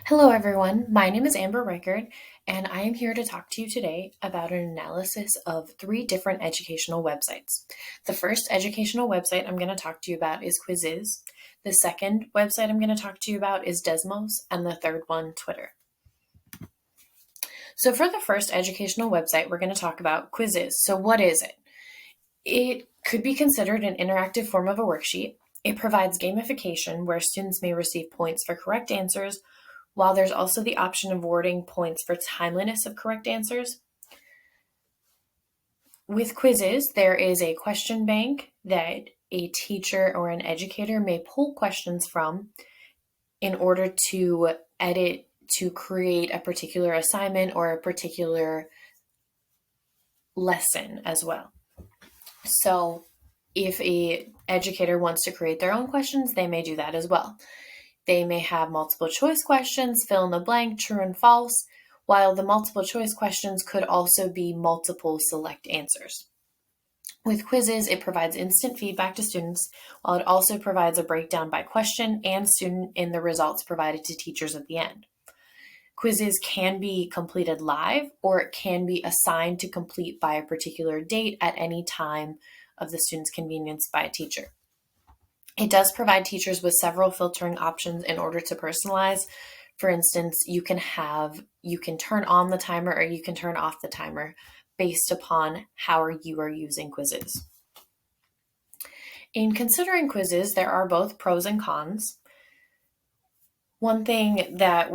Hello, everyone. My name is Amber Reichert, and I am here to talk to you today about an analysis of three different educational websites. The first educational website I'm going to talk to you about is Quizizz. The second website I'm going to talk to you about is Desmos, and the third one, Twitter. So, for the first educational website, we're going to talk about Quizizz. So, what is it? It could be considered an interactive form of a worksheet. It provides gamification where students may receive points for correct answers, while there's also the option of awarding points for timeliness of correct answers. With Quizizz, there is a question bank that a teacher or an educator may pull questions from in order to edit to create a particular assignment or a particular lesson as well. So if a educator wants to create their own questions, they may do that as well. They may have multiple choice questions, fill in the blank, true and false, while the multiple choice questions could also be multiple select answers. With Quizizz, it provides instant feedback to students, while it also provides a breakdown by question and student in the results provided to teachers at the end. Quizizz can be completed live, or it can be assigned to complete by a particular date at any time of the student's convenience by a teacher. It does provide teachers with several filtering options in order to personalize. For instance, you can turn on the timer or you can turn off the timer based upon how you are using Quizizz. In considering Quizizz, there are both pros and cons. One thing that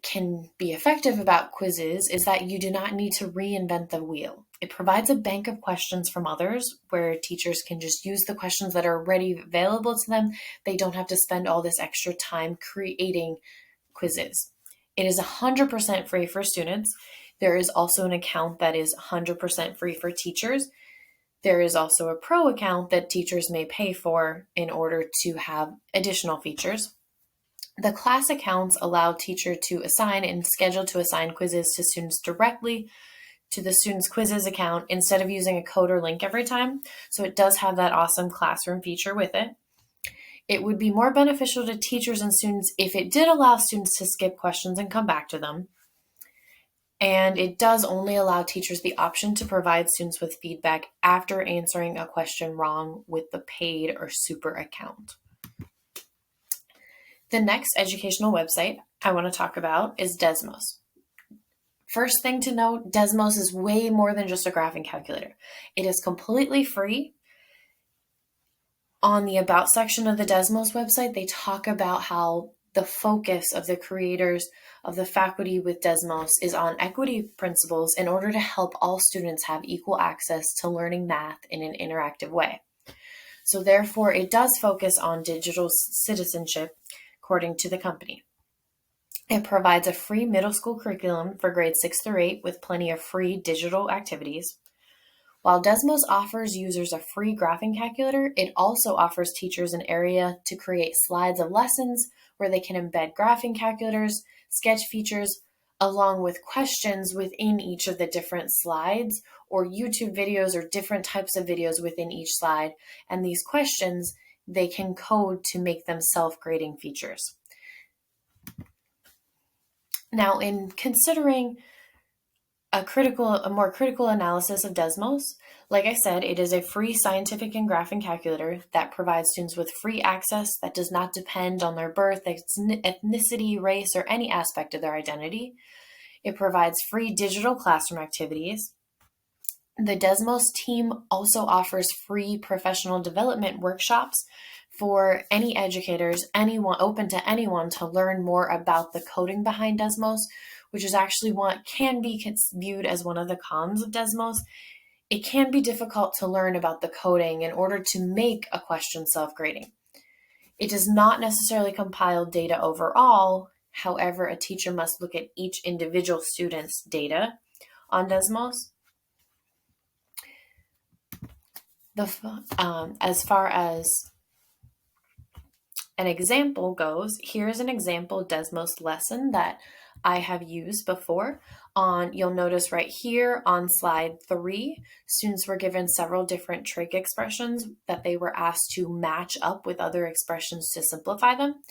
can be effective about Quizizz is that you do not need to reinvent the wheel. It provides a bank of questions from others where teachers can just use the questions that are already available to them. They don't have to spend all this extra time creating Quizizz. It is 100% free for students. There is also an account that is 100% free for teachers. There is also a pro account that teachers may pay for in order to have additional features. The class accounts allow teacher to assign and schedule to assign quizzes to students directly to the student's Quizizz account instead of using a code or link every time. So it does have that awesome classroom feature with it. It would be more beneficial to teachers and students if it did allow students to skip questions and come back to them. And it does only allow teachers the option to provide students with feedback after answering a question wrong with the paid or super account. The next educational website I want to talk about is Desmos. First thing to note, Desmos is way more than just a graphing calculator. It is completely free. On the About section of the Desmos website, they talk about how the focus of the creators of the faculty with Desmos is on equity principles in order to help all students have equal access to learning math in an interactive way. So therefore, it does focus on digital citizenship, according to the company. It provides a free middle school curriculum for grades 6 through 8 with plenty of free digital activities. While Desmos offers users a free graphing calculator, it also offers teachers an area to create slides of lessons where they can embed graphing calculators, sketch features, along with questions within each of the different slides, or YouTube videos or different types of videos within each slide. And these questions, they can code to make them self-grading features. Now, in considering a more critical analysis of Desmos, like I said, it is a free scientific and graphing calculator that provides students with free access that does not depend on their birth, ethnicity, race, or any aspect of their identity. It provides free digital classroom activities. The Desmos team also offers free professional development workshops for any educators, open to anyone to learn more about the coding behind Desmos, which is actually what can be viewed as one of the cons of Desmos. It can be difficult to learn about the coding in order to make a question self-grading. It does not necessarily compile data overall. However, a teacher must look at each individual student's data on Desmos. As far as an example goes, here's an example Desmos lesson that I have used before. You'll notice right here on slide 3, students were given several different trig expressions that they were asked to match up with other expressions to simplify them.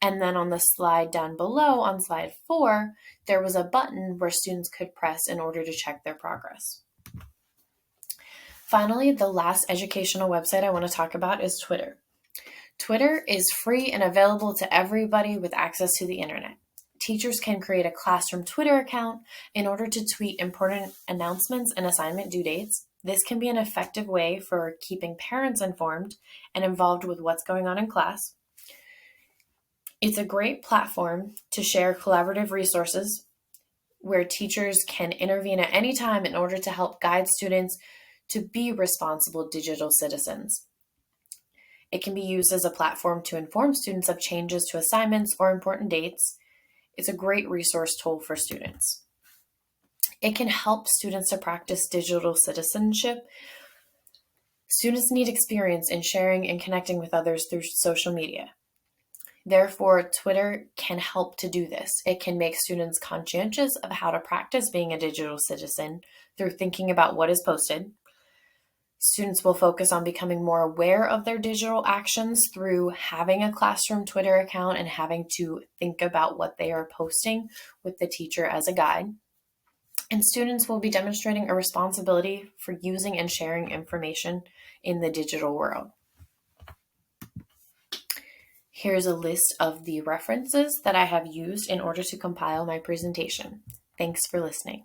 And then on the slide down below, on slide 4, there was a button where students could press in order to check their progress. Finally, the last educational website I want to talk about is Twitter. Twitter is free and available to everybody with access to the internet. Teachers can create a classroom Twitter account in order to tweet important announcements and assignment due dates. This can be an effective way for keeping parents informed and involved with what's going on in class. It's a great platform to share collaborative resources where teachers can intervene at any time in order to help guide students to be responsible digital citizens. It can be used as a platform to inform students of changes to assignments or important dates. It's a great resource tool for students. It can help students to practice digital citizenship. Students need experience in sharing and connecting with others through social media. Therefore, Twitter can help to do this. It can make students conscientious of how to practice being a digital citizen through thinking about what is posted. Students will focus on becoming more aware of their digital actions through having a classroom Twitter account and having to think about what they are posting with the teacher as a guide. And students will be demonstrating a responsibility for using and sharing information in the digital world. Here's a list of the references that I have used in order to compile my presentation. Thanks for listening.